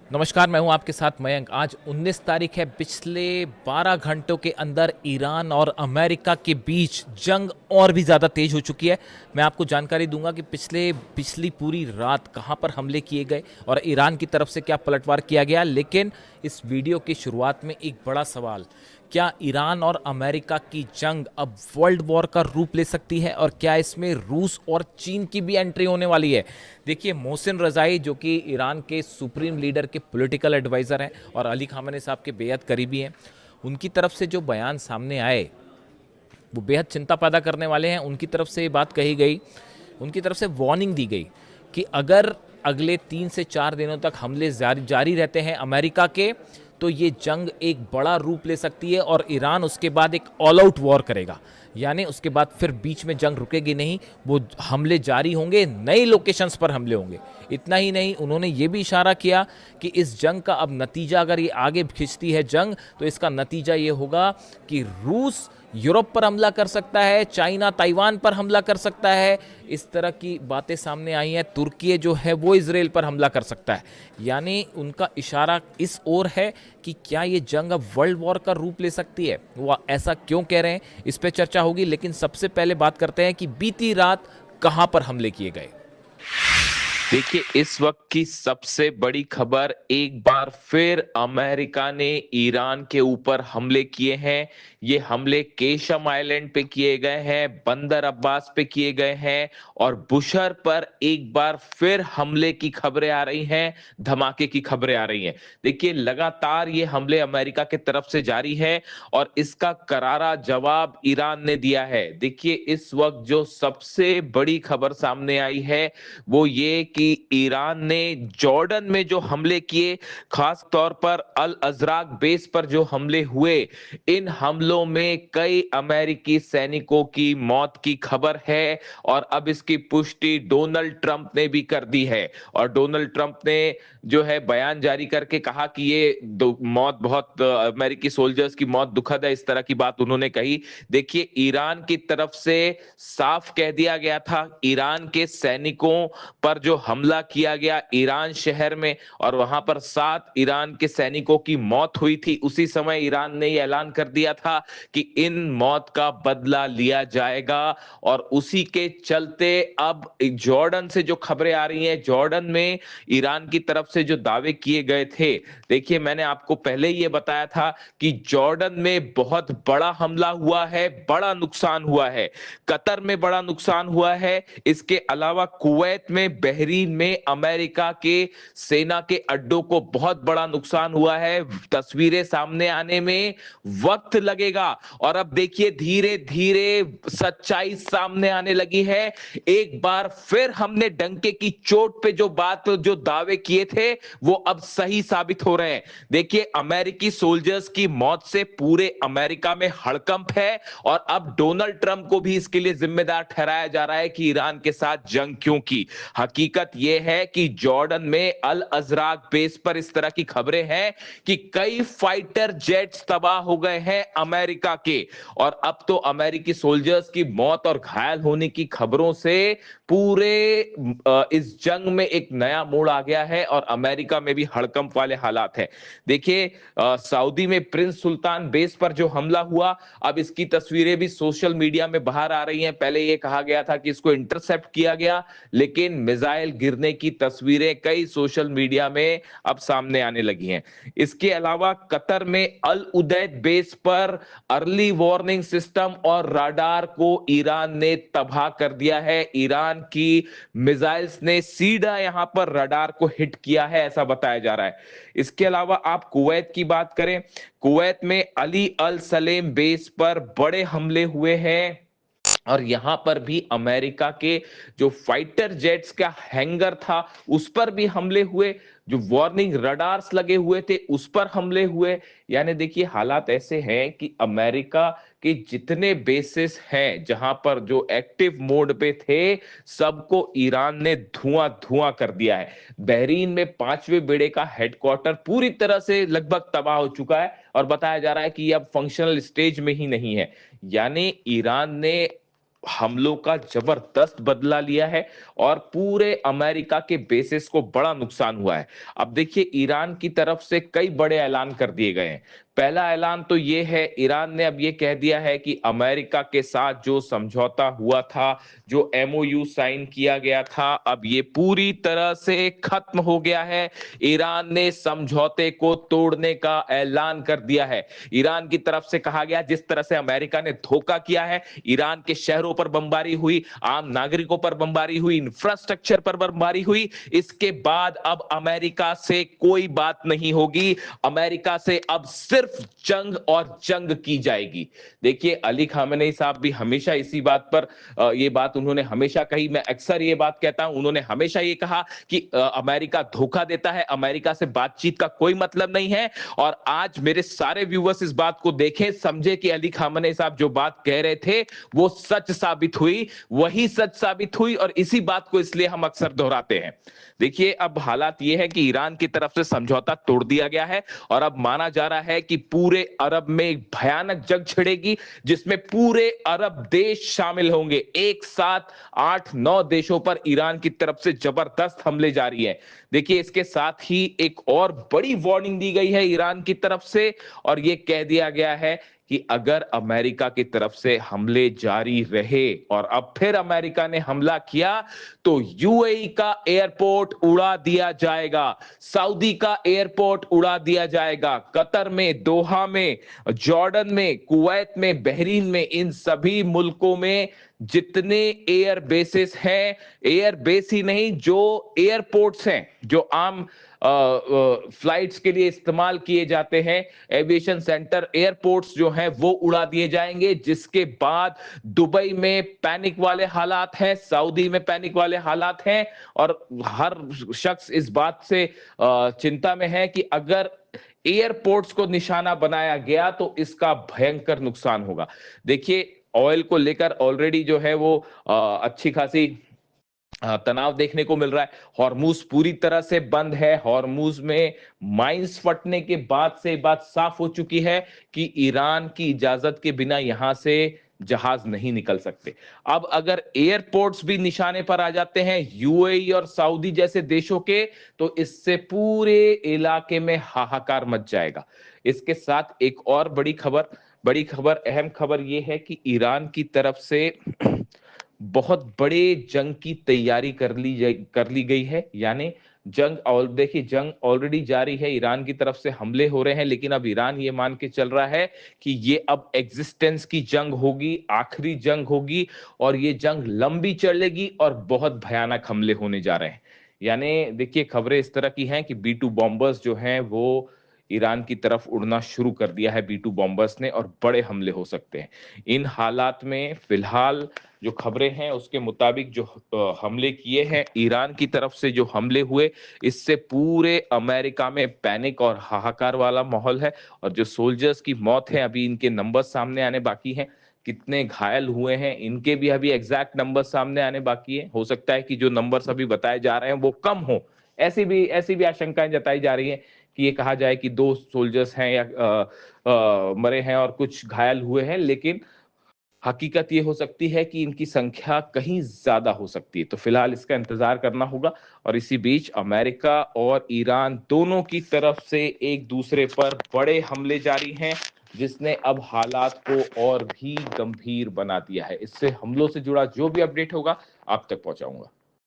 नमस्कार, मैं हूं आपके साथ मयंक। आज 19 तारीख है। पिछले 12 घंटों के अंदर ईरान और अमेरिका के बीच जंग और भी ज़्यादा तेज हो चुकी है। मैं आपको जानकारी दूंगा कि पिछली पूरी रात कहां पर हमले किए गए और ईरान की तरफ से क्या पलटवार किया गया। लेकिन इस वीडियो की शुरुआत में एक बड़ा सवाल, क्या ईरान और अमेरिका की जंग अब वर्ल्ड वॉर का रूप ले सकती है और क्या इसमें रूस और चीन की भी एंट्री होने वाली है। देखिए, मोहसिन रजाई जो कि ईरान के सुप्रीम लीडर के पॉलिटिकल एडवाइज़र हैं और अली खामेनी साहब के बेहद करीबी हैं, उनकी तरफ से जो बयान सामने आए वो बेहद चिंता पैदा करने वाले हैं। उनकी तरफ से ये बात कही गई, उनकी तरफ से वार्निंग दी गई कि अगर अगले 3 से 4 दिनों तक हमले जारी रहते हैं अमेरिका के, तो ये जंग एक बड़ा रूप ले सकती है और ईरान उसके बाद एक ऑल आउट वॉर करेगा। यानी उसके बाद फिर बीच में जंग रुकेगी नहीं, वो हमले जारी होंगे, नई लोकेशंस पर हमले होंगे। इतना ही नहीं, उन्होंने ये भी इशारा किया कि इस जंग का अब नतीजा, अगर ये आगे खिंचती है जंग, तो इसका नतीजा ये होगा कि रूस यूरोप पर हमला कर सकता है, चाइना ताइवान पर हमला कर सकता है। इस तरह की बातें सामने आई हैं। तुर्की जो है वो इजराइल पर हमला कर सकता है। यानी उनका इशारा इस ओर है कि क्या ये जंग अब वर्ल्ड वॉर का रूप ले सकती है। वो ऐसा क्यों कह रहे हैं, इस पर चर्चा होगी। लेकिन सबसे पहले बात करते हैं कि बीती रात कहां पर हमले किए गए। देखिए, इस वक्त की सबसे बड़ी खबर, एक बार फिर अमेरिका ने ईरान के ऊपर हमले किए हैं। ये हमले केशम आइलैंड पे किए गए हैं, बंदर अब्बास पे किए गए हैं और बुशर पर एक बार फिर हमले की खबरें आ रही हैं, धमाके की खबरें आ रही हैं। देखिए, लगातार ये हमले अमेरिका की तरफ से जारी है और इसका करारा जवाब ईरान ने दिया है। देखिए, इस वक्त जो सबसे बड़ी खबर सामने आई है वो ये कि ईरान ने जॉर्डन में जो हमले किए, खास तौर पर अल अजराक बेस पर जो हमले हुए, इन हमलों में कई अमेरिकी सैनिकों की मौत की खबर है और अब इसकी पुष्टि डोनाल्ड ट्रंप ने भी कर दी है। और डोनाल्ड ट्रंप ने जो है बयान जारी करके कहा कि ये मौत बहुत अमेरिकी सोल्जर्स की मौत दुखद है, इस तरह की बात उन्होंने कही। देखिए, ईरान की तरफ से साफ कह दिया गया था, ईरान के सैनिकों पर जो हमला किया गया ईरान शहर में और वहां पर 7 ईरान के सैनिकों की मौत हुई थी, उसी समय ईरान ने यह ऐलान कर दिया था कि इन मौत का बदला लिया जाएगा। और उसी के चलते अब जॉर्डन से जो खबरें आ रही हैं, जॉर्डन में ईरान की तरफ से जो दावे किए गए थे, देखिए मैंने आपको पहले ही ये बताया था कि जॉर्डन में बहुत बड़ा हमला हुआ है, बड़ा नुकसान हुआ है, कतर में बड़ा नुकसान हुआ है। इसके अलावा कुवैत में, बहरीन में अमेरिका के सेना के अड्डों को बहुत बड़ा नुकसान हुआ है। तस्वीरें सामने आने में वक्त लगेगा और अब देखिए धीरे धीरे सच्चाई सामने आने लगी है। एक बार फिर हमने डंके की चोट पे जो दावे किए थे वो अब सही साबित हो रहे हैं। देखिए, अमेरिकी सोल्जर्स की मौत से पूरे अमेरिका में हड़कंप है और अब डोनाल्ड ट्रंप को भी इसके लिए जिम्मेदार ठहराया जा रहा है कि ईरान के साथ जंग क्यों की। हकीकत यह है कि जॉर्डन में अल अजराक बेस पर इस तरह की खबरें हैं कि कई फाइटर जेट्स तबाह हो गए हैं अमेरिका के। और अब तो अमेरिकी सोल्जर्स की मौत और घायल होने की खबरों से पूरे इस जंग में एक नया मोड़ आ गया है और अमेरिका में भी हड़कंप वाले हालात हैं। देखिए, सऊदी में प्रिंस सुल्तान बेस पर जो हमला हुआ, अब इसकी तस्वीरें भी सोशल मीडिया में बाहर आ रही हैं। पहले यह कहा गया था कि इसको इंटरसेप्ट किया गया, लेकिन मिसाइल गिरने की तस्वीरें कई सोशल मीडिया में अब सामने आने लगी हैं। इसके अलावा कतर में अल उदैद बेस पर अर्ली वार्निंग सिस्टम और राडार को ईरान ने तबाह कर दिया है। ईरान की मिसाइल्स ने सीधा यहां पर रडार को हिट किया है, ऐसा बताया जा रहा है। इसके अलावा आप कुवैत की बात करें, कुवैत में अली अल सलेम बेस पर बड़े हमले हुए हैं और यहां पर भी अमेरिका के जो फाइटर जेट्स का हैंगर था उस पर भी हमले हुए, जो वार्निंग रडार्स लगे हुए थे उस पर हमले हुए। यानी देखिए, हालात ऐसे हैं कि अमेरिका के जितने बेसिस हैं जहां पर जो एक्टिव मोड पे थे, सबको ईरान ने धुआं धुआं कर दिया है। बहरीन में 5वें बेड़े का हेडक्वार्टर पूरी तरह से लगभग तबाह हो चुका है और बताया जा रहा है कि अब फंक्शनल स्टेज में ही नहीं है। यानी ईरान ने हमलों का जबरदस्त बदला लिया है और पूरे अमेरिका के बेसिस को बड़ा नुकसान हुआ है। अब देखिए ईरान की तरफ से कई बड़े ऐलान कर दिए गए हैं। पहला ऐलान तो ये है, ईरान ने अब ये कह दिया है कि अमेरिका के साथ जो समझौता हुआ था, जो एमओयू साइन किया गया था, अब ये पूरी तरह से खत्म हो गया है। ईरान ने समझौते को तोड़ने का ऐलान कर दिया है। ईरान की तरफ से कहा गया जिस तरह से अमेरिका ने धोखा किया है, ईरान के शहरों पर बमबारी हुई, आम नागरिकों पर बमबारी हुई, इंफ्रास्ट्रक्चर पर बमबारी हुई, इसके बाद अब अमेरिका से कोई बात नहीं होगी। अमेरिका से अब सिर्फ जंग और जंग की जाएगी। देखिए अली खामेनेई साहब भी हमेशा इसी बात पर ये बात उन्होंने हमेशा कही, मैं अक्सर ये बात कहता हूं, उन्होंने हमेशा ये कहा कि अमेरिका धोखा देता है, अमेरिका से बातचीत का कोई मतलब नहीं है। और आज मेरे सारे व्यूअर्स इस बात को देखें, समझे कि अली खामेनेई साहब जो बात कह रहे थे वो सच साबित हुई, वही सच साबित हुई, और इसी बात को इसलिए हम अक्सर दोहराते हैं। देखिए अब हालात ये है कि ईरान की तरफ से समझौता तोड़ दिया गया है और अब माना जा रहा है कि पूरे अरब में एक भयानक जंग छिड़ेगी, जिसमें पूरे अरब देश शामिल होंगे। एक साथ 8-9 देशों पर ईरान की तरफ से जबरदस्त हमले जारी हैं। देखिए इसके साथ ही एक और बड़ी वार्निंग दी गई है ईरान की तरफ से, और यह कह दिया गया है कि अगर अमेरिका की तरफ से हमले जारी रहे और अब फिर अमेरिका ने हमला किया तो यूएई का एयरपोर्ट उड़ा दिया जाएगा, सऊदी का एयरपोर्ट उड़ा दिया जाएगा, कतर में, दोहा में, जॉर्डन में, कुवैत में, बहरीन में, इन सभी मुल्कों में जितने एयर बेसिस हैं, एयर बेस ही नहीं जो एयरपोर्ट्स हैं, जो आम फ्लाइट्स के लिए इस्तेमाल किए जाते हैं, एविएशन सेंटर, एयरपोर्ट्स जो हैं वो उड़ा दिए जाएंगे। जिसके बाद दुबई में पैनिक वाले हालात हैं, सऊदी में पैनिक वाले हालात हैं, और हर शख्स इस बात से चिंता में है कि अगर एयरपोर्ट्स को निशाना बनाया गया तो इसका भयंकर नुकसान होगा। देखिए ऑयल को लेकर ऑलरेडी जो है वो अच्छी खासी तनाव देखने को मिल रहा है। हॉर्मूज पूरी तरह से बंद है। हॉर्मूज में माइंस फटने के बाद से बात साफ हो चुकी है कि ईरान की इजाजत के बिना यहां से जहाज नहीं निकल सकते। अब अगर एयरपोर्ट्स भी निशाने पर आ जाते हैं यूएई और सऊदी जैसे देशों के, तो इससे पूरे इलाके में हाहाकार मच जाएगा। इसके साथ एक और बड़ी खबर, अहम खबर यह है कि ईरान की तरफ से बहुत बड़े जंग की तैयारी कर ली गई है। यानी जंग, और देखिए जंग ऑलरेडी जारी है, ईरान की तरफ से हमले हो रहे हैं, लेकिन अब ईरान ये मान के चल रहा है कि ये अब एग्जिस्टेंस की जंग होगी, आखिरी जंग होगी, और ये जंग लंबी चलेगी और बहुत भयानक हमले होने जा रहे हैं। यानी देखिए खबरें इस तरह की हैं कि B-2 बॉम्बर्स जो हैं वो ईरान की तरफ उड़ना शुरू कर दिया है, B-2 बॉम्बर्स ने, और बड़े हमले हो सकते हैं। इन हालात में फिलहाल जो खबरें हैं उसके मुताबिक जो हमले किए हैं, ईरान की तरफ से जो हमले हुए, इससे पूरे अमेरिका में पैनिक और हाहाकार वाला माहौल है। और जो सोल्जर्स की मौत है, अभी इनके नंबर सामने आने बाकी हैं, कितने घायल हुए हैं इनके भी अभी एग्जैक्ट नंबर सामने आने बाकी है। हो सकता है कि जो नंबर्स अभी बताए जा रहे हैं वो कम हो, ऐसी भी आशंकाएं जताई जा रही हैं कि ये कहा जाए कि 2 सोल्जर्स हैं या मरे हैं और कुछ घायल हुए हैं, लेकिन हकीकत ये हो सकती है कि इनकी संख्या कहीं ज्यादा हो सकती है। तो फिलहाल इसका इंतजार करना होगा। और इसी बीच अमेरिका और ईरान दोनों की तरफ से एक दूसरे पर बड़े हमले जारी हैं, जिसने अब हालात को और भी गंभीर बना दिया है। इससे हमलों से जुड़ा जो भी अपडेट होगा आप तक पहुंचाऊंगा।